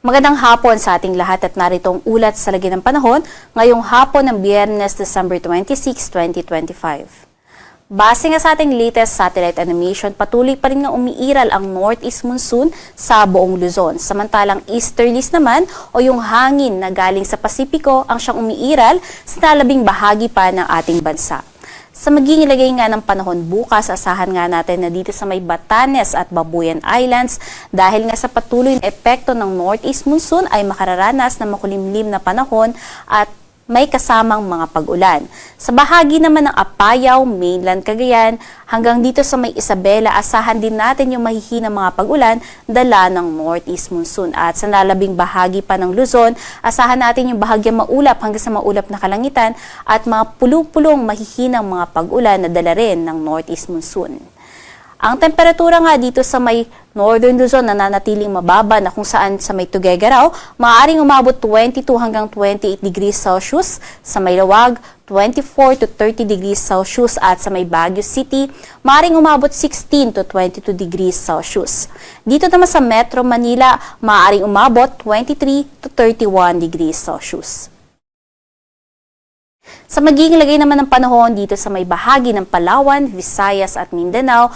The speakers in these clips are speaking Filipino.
Magandang hapon sa ating lahat at naritong ulat sa lagi ng panahon ngayong hapon ng Biyernes, December 26, 2025. Base nga sa ating latest satellite animation, patuloy pa rin nga umiiral ang northeast monsoon sa buong Luzon. Samantalang easterlies naman o yung hangin na galing sa Pasipiko ang siyang umiiral sa nalabing bahagi pa ng ating bansa. Sa magiging lagay nga ng panahon bukas, asahan nga natin na dito sa may Batanes at Babuyan Islands dahil nga sa patuloy na epekto ng northeast monsoon ay makararanas ng makulimlim na panahon at may kasamang mga pag-ulan. Sa bahagi naman ng Apayao, Mainland Cagayan, hanggang dito sa may Isabela, asahan din natin yung mahihinang mga pag-ulan dala ng northeast monsoon. At sa nalabing bahagi pa ng Luzon, asahan natin yung bahagyang maulap hanggang sa maulap na kalangitan at mga pulong-pulong mahihinang mga pag-ulan na dala rin ng northeast monsoon. Ang temperatura nga dito sa may Northern Luzon nananatiling mababa na kung saan sa may Tuguegarao, maaaring umabot 22 hanggang 28 degrees Celsius, sa may Lawag 24 to 30 degrees Celsius at sa may Baguio City, maaaring umabot 16 to 22 degrees Celsius. Dito naman sa Metro Manila, maaaring umabot 23 to 31 degrees Celsius. Sa magiging lagay naman ng panahon dito sa may bahagi ng Palawan, Visayas at Mindanao,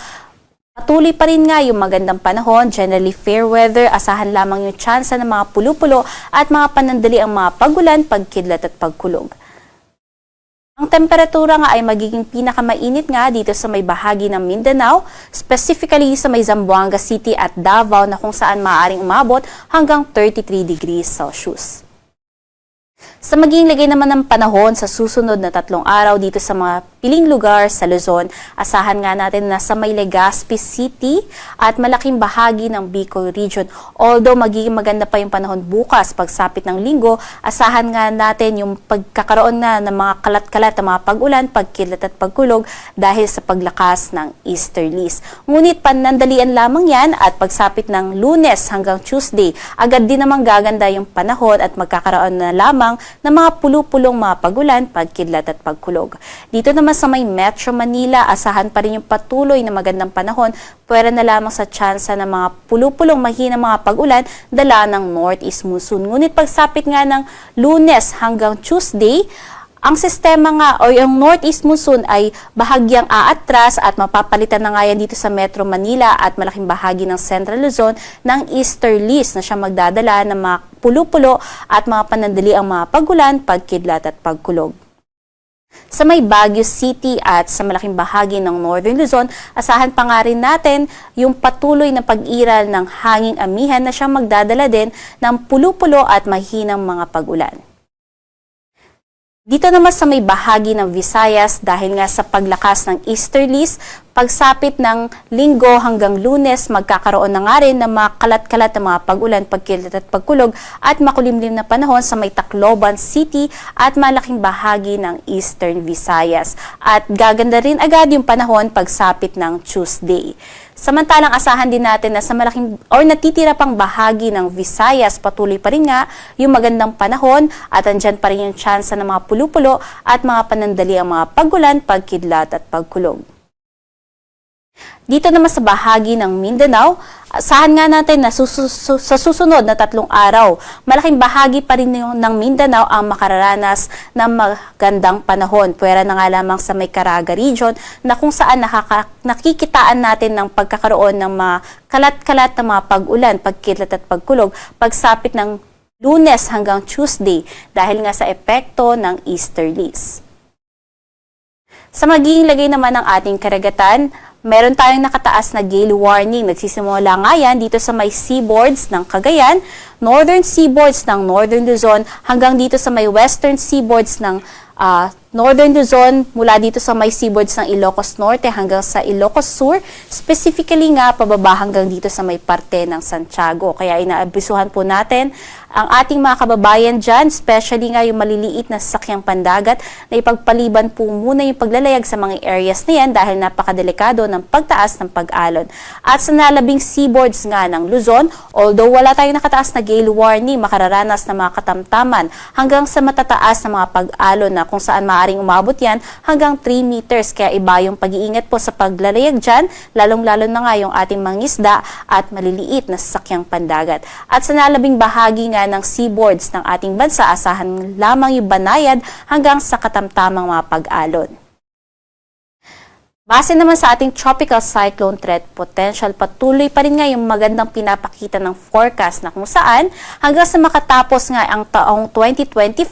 patuloy pa rin nga yung magandang panahon, generally fair weather, asahan lamang yung tsansa ng mga pulo-pulo at mga panandali ang mga pagulan, pagkidlat at pagkulog. Ang temperatura nga ay magiging pinakamainit nga dito sa may bahagi ng Mindanao, specifically sa may Zamboanga City at Davao na kung saan maaaring umabot hanggang 33 degrees Celsius. Sa magiging lagay naman ng panahon sa susunod na 3 araw dito sa mga piling lugar sa Luzon, asahan nga natin na sa may Legazpi City at malaking bahagi ng Bicol Region. Although magiging maganda pa yung panahon bukas, pagsapit ng linggo, asahan nga natin yung pagkakaroon na ng mga kalat-kalat na mga pag-ulan, pagkilat at pagkulog dahil sa paglakas ng easterlies. Ngunit panandalian lamang yan at pagsapit ng Lunes hanggang Tuesday, agad din namang gaganda yung panahon at magkakaroon na lamang ng mga pulu-pulong mga pagulan, pagkidlat at pagkulog. Dito naman sa may Metro Manila, asahan pa rin yung patuloy na magandang panahon, pwera na lamang sa tsansa ng mga pulu-pulong mahinang mga pag-ulan dala ng northeast monsoon. Ngunit pagsapit nga ng Lunes hanggang Tuesday, ang sistema nga o yung northeast monsoon ay bahagyang aatras at mapapalitan na nga yan dito sa Metro Manila at malaking bahagi ng Central Luzon ng easterlies na siya magdadala ng mga pulo-pulo at mga panandali ang mga pagulan, pagkidlat at pagkulog. Sa may Baguio City at sa malaking bahagi ng Northern Luzon, asahan pa nga rin natin yung patuloy na pag-iral ng hanging amihan na siyang magdadala din ng pulo-pulo at mahinang mga pag-ulan. Dito naman sa may bahagi ng Visayas, dahil nga sa paglakas ng easterlies, pagsapit ng linggo hanggang Lunes, magkakaroon na nga rin ng mga kalat-kalat na mga pag-ulan, pagkilat at pagkulog at makulimlim na panahon sa may Tacloban City at malaking bahagi ng Eastern Visayas. At gaganda rin agad yung panahon pagsapit ng Tuesday. Samantalang asahan din natin na sa malaking o natitira pang bahagi ng Visayas, patuloy pa rin nga yung magandang panahon at andyan pa rin yung tsansa ng mga pulo-pulo at mga panandali ang mga pagulan, pagkidlat at pagkulog. Dito naman sa bahagi ng Mindanao, asahan nga natin na sa susunod na 3 araw, malaking bahagi pa rin ng Mindanao ang makararanas ng magandang panahon. Pwera na nga lamang sa may Caraga Region na kung saan nakikitaan natin ng pagkakaroon ng mga kalat-kalat na mga pag-ulan, pagkidlat at pagkulog, pagsapit ng Lunes hanggang Tuesday dahil nga sa epekto ng easterlies. Sa magiging lagay naman ng ating karagatan, meron tayong nakataas na gale warning. Nagsisimula nga yan dito sa may seaboards ng Cagayan, northern seaboards ng Northern Luzon, hanggang dito sa may western seaboards ng Northern Luzon, mula dito sa may seaboards ng Ilocos Norte hanggang sa Ilocos Sur, specifically nga pababa hanggang dito sa may parte ng Santiago. Kaya inaabisuhan po natin ang ating mga kababayan dyan, especially nga yung maliliit na sasakyang pandagat, na ipagpaliban po muna yung paglalayag sa mga areas na yan dahil napakadelikado ng pagtaas ng pag-alon. At sa nalabing seaboards nga ng Luzon, although wala tayong nakataas na gale warning, makararanas na mga katamtaman hanggang sa matataas na mga pag-alon na kung saan maaaring umabot yan hanggang 3 meters. Kaya iba yung pag-iingat po sa paglalayag dyan, lalong-lalo na nga yung ating mangisda at maliliit na sasakyang pandagat. At sa nalabing bahagi nga ng seaboards ng ating bansa, asahan lamang yung banayad hanggang sa katamtamang mga pag-alon. Base naman sa ating tropical cyclone threat potential, patuloy pa rin nga yung magandang pinapakita ng forecast na kung saan hanggang sa makatapos nga ang taong 2025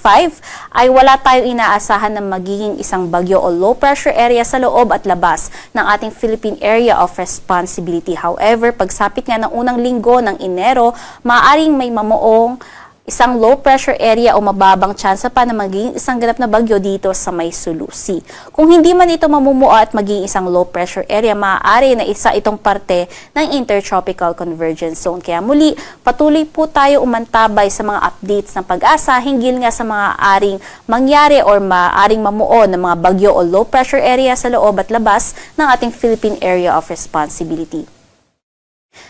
ay wala tayong inaasahan na magiging isang bagyo o low pressure area sa loob at labas ng ating Philippine Area of Responsibility. However, pagsapit nga ng unang linggo ng Enero, maaaring may mamuong isang low pressure area o mababang tsansa pa na magiging isang ganap na bagyo dito sa may Sulusi. Kung hindi man ito mamumuo at magiging isang low pressure area, maaari na isa itong parte ng Intertropical Convergence Zone. Kaya muli, patuloy po tayo umantabay sa mga updates ng pag-asa hinggil nga sa mga aring mangyari or maaring mamuo ng mga bagyo o low pressure area sa loob at labas ng ating Philippine Area of Responsibility.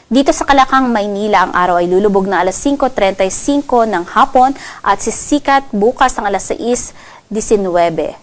Dito sa Kalakang, Maynila, ang araw ay lulubog na alas 5:35 ng hapon at sisikat bukas ng alas 6:19.